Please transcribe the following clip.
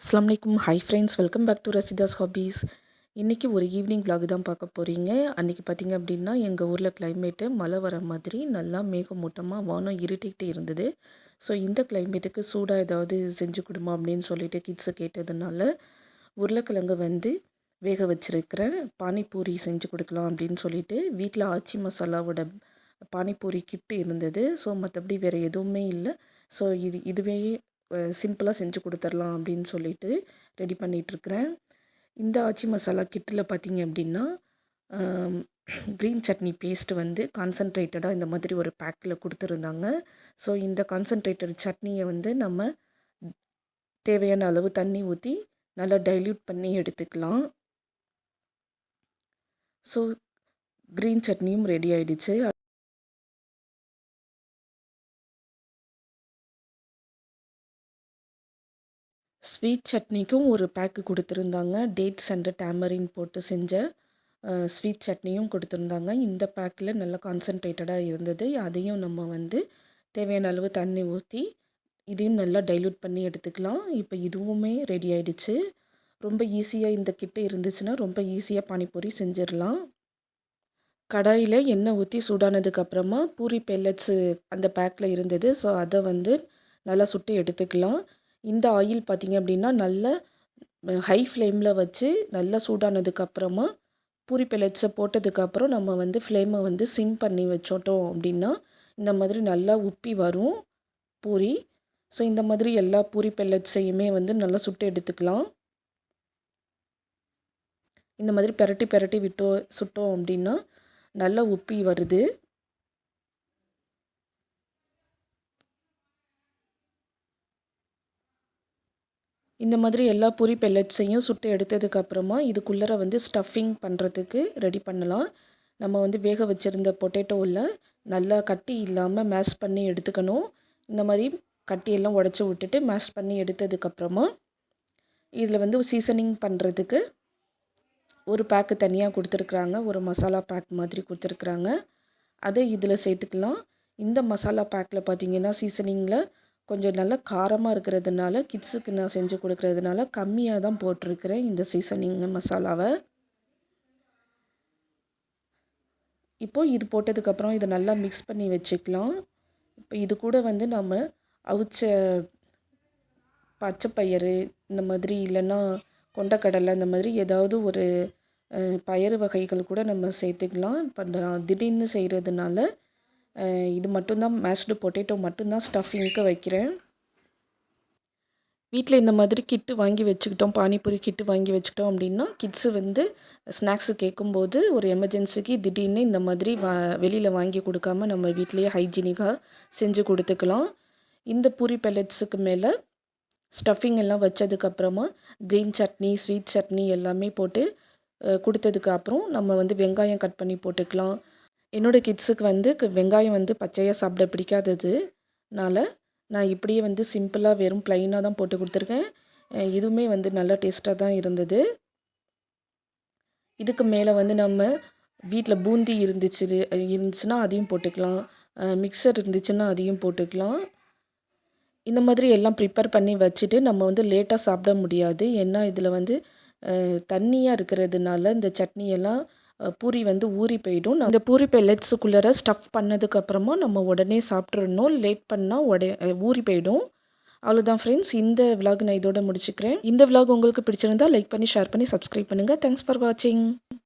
அஸ்ஸலாமு அலைக்கும். Hi friends, welcome back to Rasheeda's hobbies. இன்றைக்கி ஒரு ஈவினிங் vlog தான் பார்க்க போகிறீங்க. அன்றைக்கி பார்த்திங்க அப்படின்னா எங்கள் ஊரில் கிளைமேட்டு மழை வர மாதிரி நல்லா மேகமூட்டமாக வானம் இருட்டிகிட்டு இருந்தது. ஸோ இந்த கிளைமேட்டுக்கு சூடாக ஏதாவது செஞ்சு கொடுமா அப்படின்னு சொல்லிட்டு கிட்ஸை கேட்டதுனால உருளைக்கிழங்கு வந்து வேக வச்சுருக்கிறேன். பானிபூரி செஞ்சு கொடுக்கலாம் அப்படின்னு சொல்லிட்டு வீட்டில் ஆச்சி மசாலாவோட பானிபூரி கிட்டு இருந்தது. ஸோ மற்றபடி வேறு எதுவுமே இல்லை. ஸோ இதுவே சிம்பிளாக செஞ்சு கொடுத்துர்லாம் அப்படின்னு சொல்லிட்டு ரெடி பண்ணிகிட்ருக்கிறேன். இந்த ஆச்சி மசாலா கிட்டில் பார்த்திங்க அப்படின்னா க்ரீன் சட்னி பேஸ்ட்டு வந்து கான்சன்ட்ரேட்டடாக இந்த மாதிரி ஒரு பேக்கில் கொடுத்துருந்தாங்க. ஸோ இந்த கான்சன்ட்ரேட்டட் சட்னியை வந்து நம்ம தேவையான அளவு தண்ணி ஊற்றி நல்லா டைல்யூட் பண்ணி எடுத்துக்கலாம். ஸோ க்ரீன் சட்னியும் ரெடி ஆகிடுச்சு. ஸ்வீட் சட்னிக்கும் ஒரு பேக்கு கொடுத்துருந்தாங்க. டேட்ஸ் அண்ட் டேமரின் போட்டு செஞ்ச ஸ்வீட் சட்னியும் கொடுத்துருந்தாங்க. இந்த பேக்கில் நல்லா கான்சன்ட்ரேட்டடாக இருந்தது. அதையும் நம்ம வந்து தேவையான அளவு தண்ணி ஊற்றி இதையும் நல்லா டைல்யூட் பண்ணி எடுத்துக்கலாம். இப்போ இதுவுமே ரெடி ஆகிடுச்சு. ரொம்ப ஈஸியாக இந்த கிட்டு இருந்துச்சுன்னா ரொம்ப ஈஸியாக பானிபூரி செஞ்சிடலாம். கடாயில் எண்ணெய் ஊற்றி சூடானதுக்கப்புறமா பூரி பெல்லட்ஸு அந்த பேக்கில் இருந்தது. ஸோ அதை வந்து நல்லா சுட்டு எடுத்துக்கலாம். இந்த ஆயில் பார்த்திங்க அப்படின்னா நல்லா ஹை ஃப்ளேமில் வச்சு நல்லா சூடானதுக்கப்புறமா பூரி பெல்லட்ஸை போட்டதுக்கப்புறம் நம்ம வந்து ஃப்ளேமை வந்து சிம் பண்ணி வச்சோட்டோம் அப்படின்னா இந்த மாதிரி நல்லா உப்பி வரும் பூரி. ஸோ இந்த மாதிரி எல்லா பூரி பெல்லட்ஸையுமே வந்து நல்லா சுட்டு எடுத்துக்கலாம். இந்த மாதிரி பெரட்டி பெரட்டி சுட்டோம் அப்படின்னா நல்லா உப்பி வருது. இந்த மாதிரி எல்லா பூரி பெல்லட்ஸையும் சுட்டு எடுத்ததுக்கப்புறமா இதுக்குள்ளே வந்து ஸ்டஃபிங் பண்ணுறதுக்கு ரெடி பண்ணலாம். நம்ம வந்து வேக வச்சுருந்த பொட்டேட்டோவில் நல்லா கட்டி இல்லாமல் மேஷ் பண்ணி எடுத்துக்கணும். இந்த மாதிரி கட்டியெல்லாம் உடச்சி விட்டுட்டு மேஷ் பண்ணி எடுத்ததுக்கப்புறமா இதில் வந்து சீசனிங் பண்ணுறதுக்கு ஒரு பேக்கு தனியாக கொடுத்துருக்குறாங்க. ஒரு மசாலா பேக் மாதிரி கொடுத்துருக்குறாங்க. அதை இதில் சேர்த்துக்கலாம். இந்த மசாலா பேக்கில் பார்த்திங்கன்னா சீசனிங்கில் கொஞ்சம் நல்லா காரமாக இருக்கிறதுனால கிட்ஸுக்கு நான் செஞ்சு கொடுக்குறதுனால கம்மியாக தான் போட்டிருக்கிறேன் இந்த சீசனிங் மசாலாவை. இப்போது இது போட்டதுக்கப்புறம் இதை நல்லா மிக்ஸ் பண்ணி வச்சுக்கலாம். இப்போ இது கூட வந்து நம்ம அவிச்ச பச்சைப்பயிறு இந்த மாதிரி இல்லைன்னா கொண்டக்கடலை இந்த மாதிரி ஏதாவது ஒரு பயறு வகைகள் கூட நம்ம சேர்த்துக்கலாம். இப்போ நான் திடீர்னு செய்கிறதுனால இது மட்டும்தான் மேஷ்டு பொட்டேட்டோ மட்டும்தான் ஸ்டஃபிங்க்கு வைக்கிறேன். வீட்டில் இந்த மாதிரி கிட்டு வாங்கி வச்சுக்கிட்டோம், பானிபூரி கிட்டு வாங்கி வச்சுக்கிட்டோம் அப்படின்னா கிட்ஸு வந்து ஸ்நாக்ஸு கேட்கும்போது ஒரு எமர்ஜென்சிக்கு திடீர்னு இந்த மாதிரி வெளியில் வாங்கி கொடுக்காம நம்ம வீட்டிலையே ஹைஜீனிக்காக செஞ்சு கொடுத்துக்கலாம். இந்த பூரி பெல்லட்ஸுக்கு மேலே ஸ்டஃபிங் எல்லாம் வச்சதுக்கப்புறமா க்ரீன் சட்னி, ஸ்வீட் சட்னி எல்லாமே போட்டு கொடுத்ததுக்கப்புறம் நம்ம வந்து வெங்காயம் கட் பண்ணி போட்டுக்கலாம். என்னோடய கிட்ஸுக்கு வந்து வெங்காயம் வந்து பச்சையாக சாப்பிட பிடிக்காததுனால நான் இப்படியே வந்து சிம்பிளாக வெறும் ப்ளைனாக தான் போட்டு கொடுத்துருக்கேன். இதுவுமே வந்து நல்லா டேஸ்ட்டாக தான் இருந்தது. இதுக்கு மேலே வந்து நம்ம வீட்டில் பூந்தி இருந்துச்சுன்னா அதையும் போட்டுக்கலாம். மிக்சர் இருந்துச்சுன்னா அதையும் போட்டுக்கலாம். இந்த மாதிரி எல்லாம் ப்ரிப்பேர் பண்ணி வச்சுட்டு நம்ம வந்து லேட்டாக சாப்பிட முடியாது. ஏன்னா இதில் வந்து தண்ணியாக இருக்கிறதுனால இந்த சட்னியெல்லாம் பூரி வந்து ஊறி போயிடும். இந்த பூரி பெல்லட்ஸுக்குள்ளே ஸ்டஃப் பண்ணதுக்கப்புறமா நம்ம உடனே சாப்பிட்றணும். லேட் பண்ணால் ஊறி போயிடும். அவ்வளோதான் ஃப்ரெண்ட்ஸ், இந்த விலாக் நான் இதோட முடிச்சுக்கிறேன். இந்த விலாக் உங்களுக்கு பிடிச்சிருந்தா லைக் பண்ணி ஷேர் பண்ணி சப்ஸ்கிரைப் பண்ணுங்கள். தேங்க்ஸ் ஃபார் வாட்சிங்.